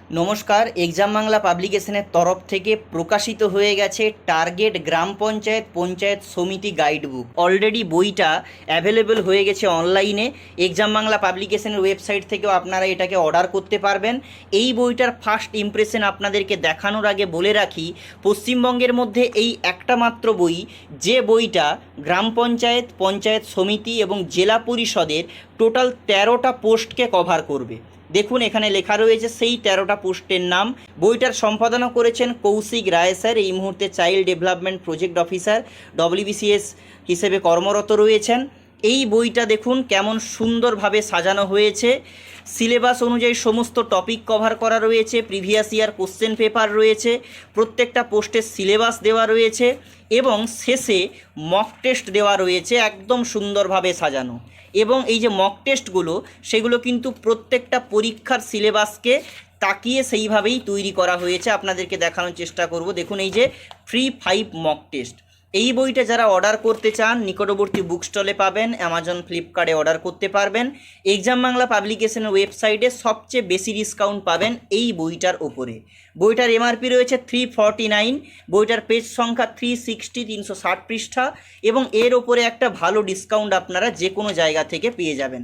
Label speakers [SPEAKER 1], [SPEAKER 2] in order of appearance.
[SPEAKER 1] নমস্কার। এক্সাম বাংলা পাবলিকেশনের তরফ থেকে প্রকাশিত হয়ে গেছে টার্গেট গ্রাম পঞ্চায়েত পঞ্চায়েত সমিতি গাইড বুক। অলরেডি বইটা অ্যাভেলেবল হয়ে গেছে অনলাইনে। এক্সাম বাংলা পাবলিকেশনের ওয়েবসাইট থেকেও আপনারা এটাকে অর্ডার করতে পারবেন। এই বইটার ফার্স্ট ইমপ্রেশন আপনাদেরকে দেখানোর আগে বলে রাখি, পশ্চিমবঙ্গের মধ্যে এই একটা মাত্র বই যে বইটা গ্রাম পঞ্চায়েত পঞ্চায়েত সমিতি এবং জেলা পরিষদের টোটাল 13টা পোস্টকে কভার করবে। দেখুন এখানে লেখা রয়েছে সেই 13টা পোস্টের নাম। বইটার সম্পাদনা করেছেন কৌশিক রায় স্যার, এই মুহূর্তে child development project officer WBCS হিসেবে কর্মরত রয়েছেন। এই বইটা দেখুন কেমন সুন্দরভাবে সাজানো হয়েছে। সিলেবাস অনুযায়ী সমস্ত টপিক কভার করা রয়েছে, প্রিভিয়াস ইয়ার কোশ্চেন পেপার রয়েছে, প্রত্যেকটা পোস্টের সিলেবাস দেওয়া রয়েছে এবং শেষে মক টেস্ট দেওয়া রয়েছে, একদম সুন্দরভাবে সাজানো। এবং এই যে মক টেস্টগুলো সেগুলো কিন্তু প্রত্যেকটা পরীক্ষার সিলেবাসকে তাকিয়ে সেইভাবেই তৈরি করা হয়েছে। আপনাদেরকে দেখানোর চেষ্টা করব। দেখুন এই যে ফ্রি 5 মক টেস্ট। এই বইটা যারা অর্ডার করতে চান নিকটবর্তী বুক স্টলে পাবেন, অ্যামাজন ফ্লিপকার্টে অর্ডার করতে পারবেন। এক্সাম বাংলা পাবলিকেশনের ওয়েবসাইটে সবচেয়ে বেশি ডিসকাউন্ট পাবেন এই বইটার ওপরে। বইটার এমআরপি রয়েছে 349, বইটার পেজ সংখ্যা 360, 360 পৃষ্ঠা এবং এর ওপরে একটা ভালো ডিসকাউন্ট আপনারা যে কোনো জায়গা থেকে পেয়ে যাবেন।